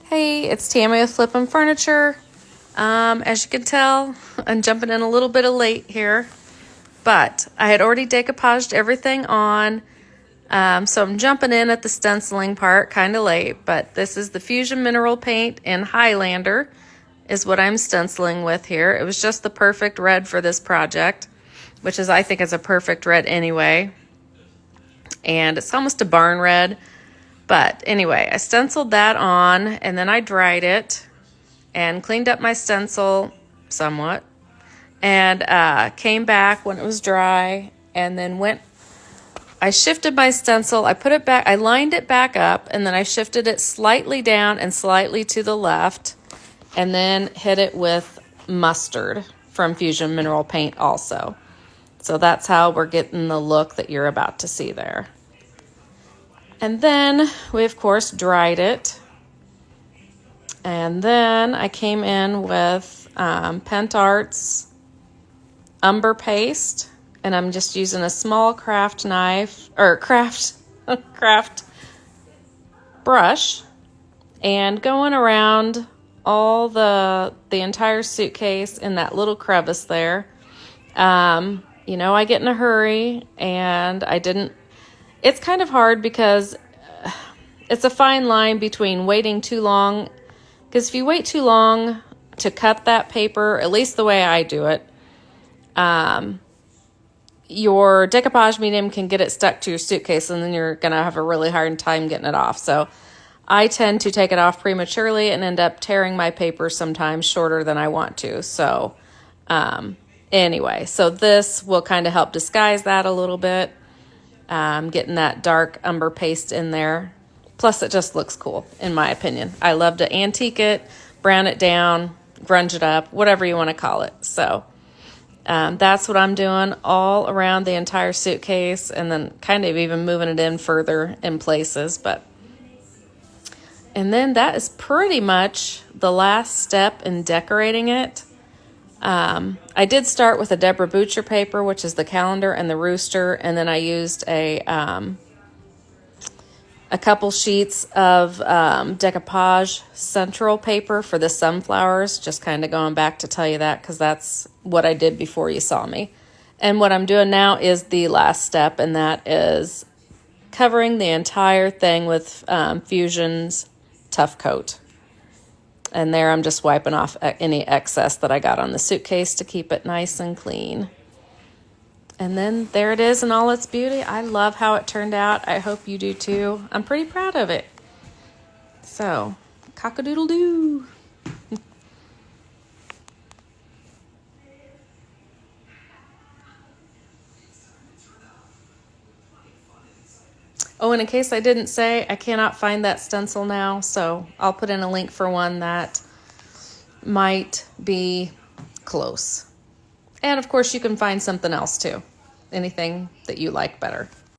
Hey, it's Tammy with Flippin' Furniture. As you can tell, I'm jumping in a little bit of late here, but I had already decoupaged everything on, so I'm jumping in at the stenciling part, kind of late, but this is the Fusion Mineral Paint in Highlander is what I'm stenciling with here. It was just the perfect red for this project, which is, I think, is a perfect red anyway, and it's almost a barn red. But anyway, I stenciled that on, and then I dried it and cleaned up my stencil somewhat, and came back when it was dry, and then I shifted my stencil, I put it back, I lined it back up, and then I shifted it slightly down and slightly to the left, and then hit it with mustard from Fusion Mineral Paint also. So that's how we're getting the look that you're about to see there. And then we, of course, dried it. And then I came in with PentArt's Umber Paste. And I'm just using a small craft knife, or craft brush. And going around all the entire suitcase in that little crevice there. You know, I get in a hurry, and I didn't... It's kind of hard because it's a fine line between waiting too long. Because if you wait too long to cut that paper, at least the way I do it, your decoupage medium can get it stuck to your suitcase, and then you're going to have a really hard time getting it off. So I tend to take it off prematurely and end up tearing my paper sometimes shorter than I want to. So anyway, so this will kind of help disguise that a little bit. Getting that dark umber paste in there. Plus, it just looks cool, in my opinion. I love to antique it, brown it down, grunge it up, whatever you want to call it. So that's what I'm doing all around the entire suitcase, and then kind of even moving it in further in places. And then that is pretty much the last step in decorating it. I did start with a Deborah Butcher paper, which is the calendar and the rooster, and then I used a couple sheets of decoupage central paper for the sunflowers, just kind of going back to tell you that because that's what I did before you saw me. And what I'm doing now is the last step, and that is covering the entire thing with Fusion's Tough Coat. And there I'm just wiping off any excess that I got on the suitcase to keep it nice and clean. And then there it is in all its beauty. I love how it turned out. I hope you do too. I'm pretty proud of it. So, cock-a-doodle-doo. Oh, and in case I didn't say, I cannot find that stencil now, so I'll put in a link for one that might be close. And of course, you can find something else too. Anything that you like better.